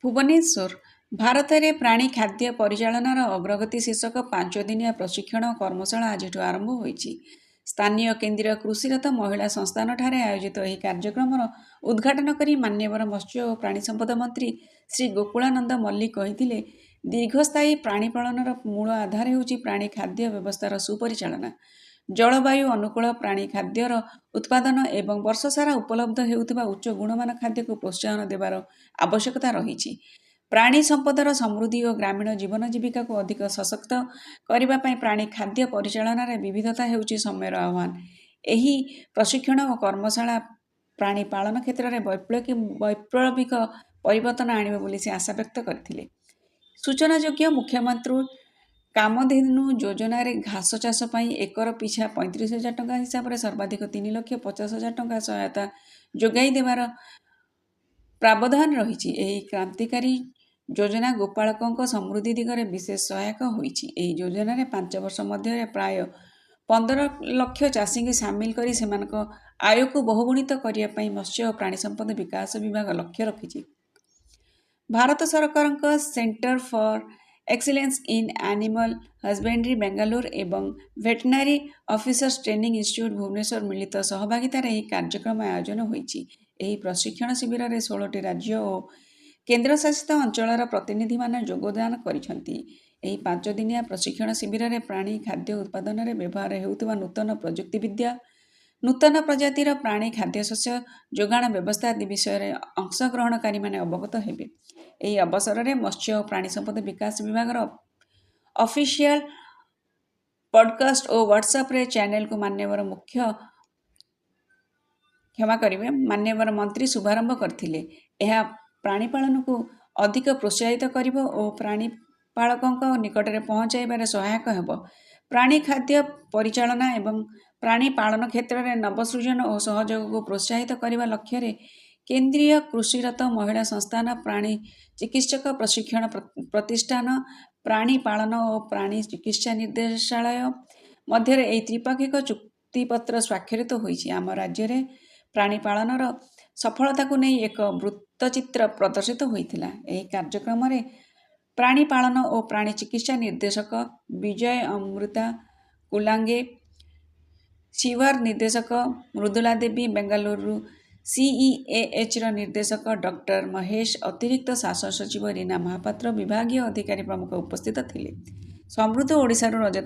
ଭୁବନେଶ୍ୱର ଭାରତରେ ପ୍ରାଣୀ ଖାଦ୍ୟ ପରିଚାଳନାର ଅଗ୍ରଗତି ଶୀର୍ଷକ 5 ଦିନିଆ ପ୍ରଶିକ୍ଷଣ କର୍ମଶାଳା ଆଜିଠୁ ଆରମ୍ଭ ହୋଇଛି। ସ୍ଥାନୀୟ କେନ୍ଦ୍ରୀୟ କୃଷିରତ ମହିଳା ସଂସ୍ଥାନଠାରେ ଆୟୋଜିତ ଏହି କାର୍ଯ୍ୟକ୍ରମର ଉଦ୍ଘାଟନ କରି ମାନ୍ୟବର ମତ୍ସ୍ୟ ଓ ପ୍ରାଣୀ ସମ୍ପଦ ମନ୍ତ୍ରୀ ଶ୍ରୀ ଗୋକୁଳାନନ୍ଦ ମଲ୍ଲିକ କହିଥିଲେ, ଦୀର୍ଘସ୍ଥାୟୀ ପ୍ରାଣୀ ପାଳନର ମୂଳ ଆଧାର ହେଉଛି ପ୍ରାଣୀ ଖାଦ୍ୟ ବ୍ୟବସ୍ଥାର ସୁପରିଚାଳନା। ଜଳବାୟୁ ଅନୁକୂଳ ପ୍ରାଣୀ ଖାଦ୍ୟର ଉତ୍ପାଦନ ଏବଂ ବର୍ଷସାରା ଉପଲବ୍ଧ ହେଉଥିବା ଉଚ୍ଚ ଗୁଣମାନ ଖାଦ୍ୟକୁ ପ୍ରୋତ୍ସାହନ ଦେବାର ଆବଶ୍ୟକତା ରହିଛି। ପ୍ରାଣୀ ସମ୍ପଦର ସମୃଦ୍ଧି ଓ ଗ୍ରାମୀଣ ଜୀବନ ଜୀବିକାକୁ ଅଧିକ ସଶକ୍ତ କରିବା ପାଇଁ ପ୍ରାଣୀ ଖାଦ୍ୟ ପରିଚାଳନାରେ ବିବିଧତା ହେଉଛି ସମୟର ଆହ୍ୱାନ। ଏହି ପ୍ରଶିକ୍ଷଣ ଓ କର୍ମଶାଳା ପ୍ରାଣୀ ପାଳନ କ୍ଷେତ୍ରରେ ବୈପ୍ଳବିକ ପରିବର୍ତ୍ତନ ଆଣିବ ବୋଲି ସେ ଆଶା ବ୍ୟକ୍ତ କରିଥିଲେ। ସୂଚନାଯୋଗ୍ୟ, ମୁଖ୍ୟମନ୍ତ୍ରୀ କାମଧେନୁ ଯୋଜନାରେ ଘାସ ଚାଷ ପାଇଁ ଏକର ପିଛା 35,000 ଟଙ୍କା ହିସାବରେ ସର୍ବାଧିକ 3,50,000 ଟଙ୍କା ସହାୟତା ଯୋଗାଇ ଦେବାର ପ୍ରାବଧାନ ରହିଛି। ଏହି କ୍ରାନ୍ତିକାରୀ ଯୋଜନା ଗୋପାଳକଙ୍କ ସମୃଦ୍ଧି ଦିଗରେ ବିଶେଷ ସହାୟକ ହୋଇଛି। ଏହି ଯୋଜନାରେ 5 ବର୍ଷ ମଧ୍ୟରେ ପ୍ରାୟ 15 ଲକ୍ଷ ଚାଷୀଙ୍କୁ ସାମିଲ କରି ସେମାନଙ୍କ ଆୟକୁ ବହୁଗୁଣିତ କରିବା ପାଇଁ ମତ୍ସ୍ୟ ଓ ପ୍ରାଣୀ ସମ୍ପଦ ବିକାଶ ବିଭାଗ ଲକ୍ଷ୍ୟ ରଖିଛି। ଭାରତ ସରକାରଙ୍କ centre for excellence in animal husbandry Bengaluru ଏବଂ veterinary officers training institute Bhubaneswar ମିଳିତ ସହଭାଗିତାରେ ଏହି କାର୍ଯ୍ୟକ୍ରମ ଆୟୋଜନ ହୋଇଛି। ଏହି ପ୍ରଶିକ୍ଷଣ ଶିବିରରେ 16ଟି ରାଜ୍ୟ ଓ କେନ୍ଦ୍ରଶାସିତ ଅଞ୍ଚଳର ପ୍ରତିନିଧିମାନେ ଯୋଗଦାନ କରିଛନ୍ତି। ଏହି 5 ଦିନିଆ ପ୍ରଶିକ୍ଷଣ ଶିବିରରେ ପ୍ରାଣୀ ଖାଦ୍ୟ ଉତ୍ପାଦନରେ ବ୍ୟବହାର ହେଉଥିବା ନୂତନ ପ୍ରଯୁକ୍ତିବିଦ୍ୟା, ନୂତନ ପ୍ରଜାତିର ପ୍ରାଣୀ ଖାଦ୍ୟଶସ୍ୟ ଯୋଗାଣ ବ୍ୟବସ୍ଥା ଆଦି ବିଷୟରେ ଅଂଶଗ୍ରହଣକାରୀମାନେ ଅବଗତ ହେବେ। ଏହି ଅବସରରେ ମତ୍ସ୍ୟ ଓ ପ୍ରାଣୀ ସମ୍ପଦ ବିକାଶ ବିଭାଗର ଅଫିସିଆଲ ପଡକାଷ୍ଟ ଓ ହ୍ୱାଟ୍ସଆପ୍ରେ ଚ୍ୟାନେଲକୁ ମାନ୍ୟବର ମନ୍ତ୍ରୀ ଶୁଭାରମ୍ଭ କରିଥିଲେ। ଏହା ପ୍ରାଣୀପାଳନକୁ ଅଧିକ ପ୍ରୋତ୍ସାହିତ କରିବ ଓ ପ୍ରାଣୀପାଳକଙ୍କ ନିକଟରେ ପହଞ୍ଚାଇବାରେ ସହାୟକ ହେବ। ପ୍ରାଣୀ ଖାଦ୍ୟ ପରିଚାଳନା ଏବଂ ପ୍ରାଣୀ ପାଳନ କ୍ଷେତ୍ରରେ ନବସୃଜନ ଓ ସହଯୋଗକୁ ପ୍ରୋତ୍ସାହିତ କରିବା ଲକ୍ଷ୍ୟରେ କେନ୍ଦ୍ରୀୟ କୃଷିରତ ମହିଳା ସଂସ୍ଥାନ, ପ୍ରାଣୀ ଚିକିତ୍ସକ ପ୍ରଶିକ୍ଷଣ ପ୍ରତିଷ୍ଠାନ, ପ୍ରାଣୀ ପାଳନ ଓ ପ୍ରାଣୀ ଚିକିତ୍ସା ନିର୍ଦ୍ଦେଶାଳୟ ମଧ୍ୟରେ ଏହି ତ୍ରିପାକ୍ଷିକ ଚୁକ୍ତିପତ୍ର ସ୍ୱାକ୍ଷରିତ ହୋଇଛି। ଆମ ରାଜ୍ୟରେ ପ୍ରାଣୀ ପାଳନର ସଫଳତାକୁ ନେଇ ଏକ ବୃତ୍ତଚିତ୍ର ପ୍ରଦର୍ଶିତ ହୋଇଥିଲା। ଏହି କାର୍ଯ୍ୟକ୍ରମରେ ପ୍ରାଣୀ ପାଳନ ଓ ପ୍ରାଣୀ ଚିକିତ୍ସା ନିର୍ଦ୍ଦେଶକ ବିଜୟ ଅମୃତା କୁଲାଙ୍ଗେ, ସିୱାର ନିର୍ଦ୍ଦେଶକ ମୃଦୁଲା ଦେବୀ, ବେଙ୍ଗାଲୁରୁ ସିଇଏଏଚ୍ର ନିର୍ଦ୍ଦେଶକ ଡକ୍ଟର ମହେଶ, ଅତିରିକ୍ତ ଶାସନ ସଚିବ ରୀନା ମହାପାତ୍ର, ବିଭାଗୀୟ ଅଧିକାରୀ ପ୍ରମୁଖ ଉପସ୍ଥିତ ଥିଲେ। ସମୃଦ୍ଧ ଓଡ଼ିଶାରୁ ରଜତ